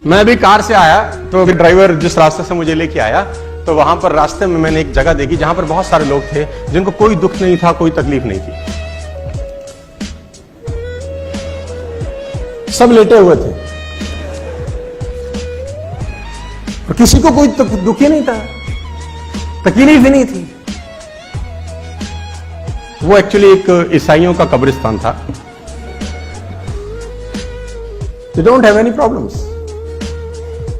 मैं अभी कार से आया तो ड्राइवर जिस रास्ते से मुझे लेके आया तो वहां पर रास्ते में मैंने एक जगह देखी जहां पर बहुत सारे लोग थे जिनको कोई दुख नहीं था, कोई तकलीफ नहीं थी, सब लेटे हुए थे और किसी को कोई दुख ही नहीं था, तकलीफ ही नहीं थी। वो एक्चुअली एक ईसाइयों का कब्रिस्तान था। They don't have any problems।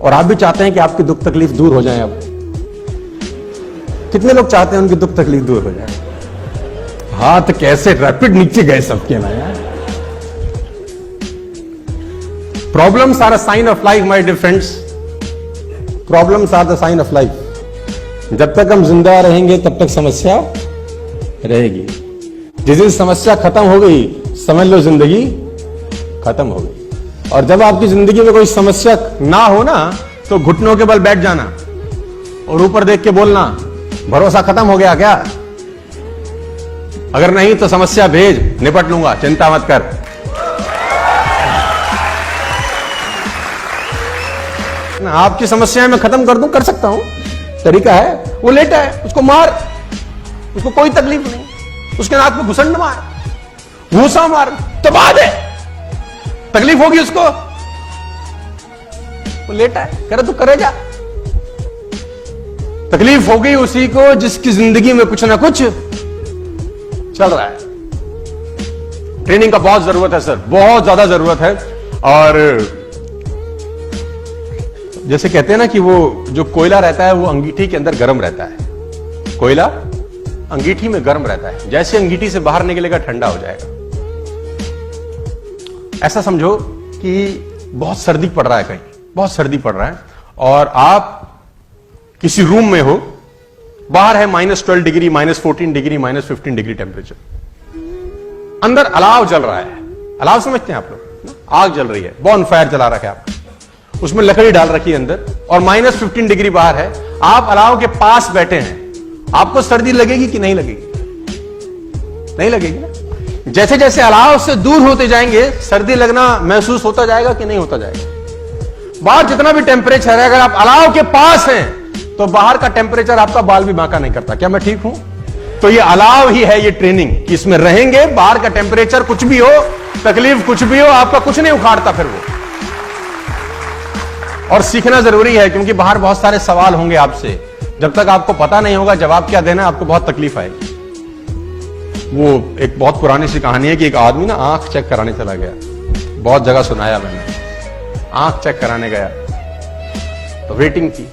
और आप भी चाहते हैं कि आपकी दुख तकलीफ दूर हो जाए। अब कितने लोग चाहते हैं उनकी दुख तकलीफ दूर हो जाए? हाथ कैसे रैपिड नीचे गए सबके ना यार। Problems are a sign of life my dear friends. Problems are the sign of life. जब तक हम जिंदा रहेंगे तब तक समस्या रहेगी। जिस दिन समस्या खत्म हो गई समझ लो जिंदगी खत्म हो गई। और जब आपकी जिंदगी में कोई समस्या ना हो ना तो घुटनों के बल बैठ जाना और ऊपर देख के बोलना, भरोसा खत्म हो गया क्या? अगर नहीं तो समस्या भेज, निपट लूंगा, चिंता मत कर। आपकी समस्या मैं खत्म कर दूं, कर सकता हूं, तरीका है। वो लेटा है, उसको मार, उसको कोई तकलीफ नहीं, उसके नाक में घुसंड मार, घूसा मार, दबा दे, तकलीफ होगी उसको। वो लेटा है, कह रहा तू करे जा। तकलीफ हो गई उसी को जिसकी जिंदगी में कुछ ना कुछ चल रहा है। ट्रेनिंग का बहुत जरूरत है सर, बहुत ज्यादा जरूरत है। और जैसे कहते हैं ना कि वो जो कोयला रहता है वो अंगीठी के अंदर गर्म रहता है। कोयला अंगीठी में गर्म रहता है, जैसे अंगीठी से बाहर निकलेगा ठंडा हो जाएगा। ऐसा समझो कि बहुत सर्दी पड़ रहा है, कहीं बहुत सर्दी पड़ रहा है और आप किसी रूम में हो, बाहर है -12 डिग्री, -14 डिग्री, -15 डिग्री टेम्परेचर, अंदर अलाव जल रहा है। अलाव समझते हैं आप लोग? आग जल रही है, बॉन फायर जला रखा है आपने, उसमें लकड़ी डाल रखी है अंदर और -15 डिग्री बाहर है। आप अलाव के पास बैठे हैं, आपको सर्दी लगेगी कि नहीं लगेगी? नहीं लगेगी ना। जैसे जैसे अलाव से दूर होते जाएंगे सर्दी लगना महसूस होता जाएगा कि नहीं होता जाएगा? बाहर जितना भी टेम्परेचर है, अगर आप अलाव के पास हैं तो बाहर का टेम्परेचर आपका बाल भी बांका नहीं करता। क्या मैं ठीक हूं? तो ये अलाव ही है, ये ट्रेनिंग कि इसमें रहेंगे, बाहर का टेम्परेचर कुछ भी हो, तकलीफ कुछ भी हो, आपका कुछ नहीं उखाड़ता फिर वो। और सीखना जरूरी है क्योंकि बाहर बहुत सारे सवाल होंगे आपसे। जब तक आपको पता नहीं होगा जवाब क्या देना, आपको बहुत तकलीफ आएगी। वो एक बहुत पुरानी सी कहानी है कि एक आदमी ना आंख चेक कराने चला गया। बहुत जगह सुनाया मैंने। आंख चेक कराने गया तो वेटिंग थी,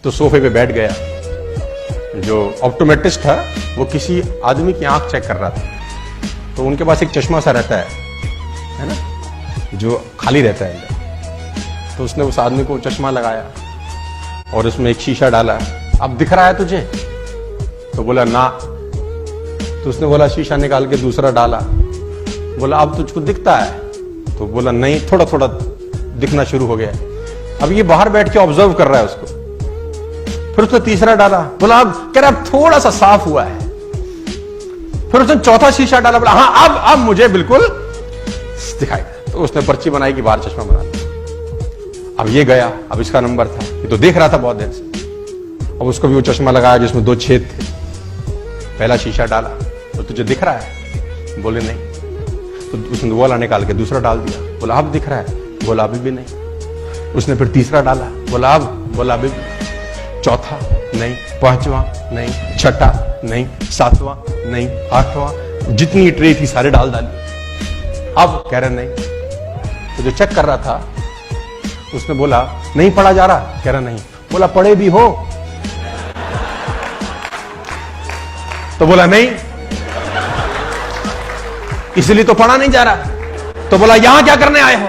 तो सोफे पे बैठ गया। जो ऑप्टोमेट्रिस्ट था वो किसी आदमी की आंख चेक कर रहा था। तो उनके पास एक चश्मा सा रहता है ना, जो खाली रहता है अंदर। तो उसने उस आदमी को चश्मा लगाया और उसमें एक शीशा डाला। अब दिख रहा है तुझे? तो बोला ना। तो उसने बोला शीशा निकाल के दूसरा डाला। बोला अब तुझको दिखता है? तो बोला नहीं, थोड़ा थोड़ा दिखना शुरू हो गया। अब ये बाहर बैठ के ऑब्जर्व कर रहा है उसको। फिर उसने तीसरा डाला। बोला अब, कह रहा अब थोड़ा सा साफ हुआ है। फिर उसने चौथा शीशा डाला। बोला हाँ अब मुझे बिल्कुल दिखाई दे। तो उसने पर्ची बनाई कि बाहर चश्मा बना लिया। अब ये गया, अब इसका नंबर था, ये तो देख रहा था बहुत देर से। अब उसको भी वो चश्मा लगाया जिसमें 2 छेद थे। पहला शीशा डाला तो तुझे दिख रहा है? बोले नहीं। तो उसने वाला निकाल के दूसरा डाल दिया। बोला अब दिख रहा है? बोला अभी भी नहीं। उसने फिर तीसरा डाला। बोला अब? बोला अभी भी। चौथा नहीं, पांचवा नहीं, छठा नहीं, सातवां नहीं, आठवां, जितनी ट्रे थी सारे डाल डाली। अब कह रहे नहीं। तो जो चेक कर रहा था उसने बोला नहीं पढ़ा जा रहा? कह रहा नहीं। बोला पढ़े भी हो? तो बोला नहीं, इसलिए तो पढ़ा नहीं जा रहा। तो बोला यहां क्या करने आए हो?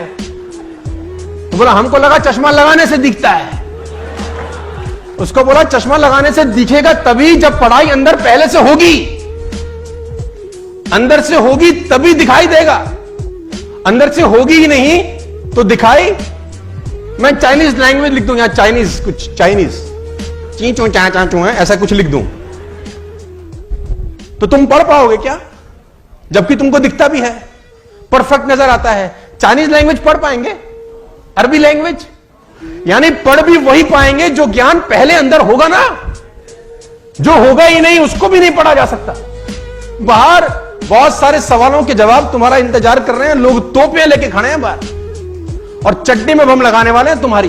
तो बोला हमको लगा चश्मा लगाने से दिखता है। उसको बोला चश्मा लगाने से दिखेगा तभी जब पढ़ाई अंदर पहले से होगी, अंदर से होगी तभी दिखाई देगा। अंदर से होगी ही नहीं तो दिखाई। मैं चाइनीज लैंग्वेज लिख दूं, यहां चाइनीज, कुछ चाइनीज ची चू चा चा चू है, ऐसा कुछ लिख दूं तो तुम पढ़ पाओगे क्या? जबकि तुमको दिखता भी है, परफेक्ट नजर आता है। चाइनीज लैंग्वेज पढ़ पाएंगे? अरबी लैंग्वेज यानी पढ़ भी वही पाएंगे जो ज्ञान पहले अंदर होगा ना। जो होगा ही नहीं उसको भी नहीं पढ़ा जा सकता। बाहर बहुत सारे सवालों के जवाब तुम्हारा इंतजार कर रहे हैं, लोग तोपियां लेके खड़े हैं बाहर और चड्डी में बम लगाने वाले हैं तुम्हारी।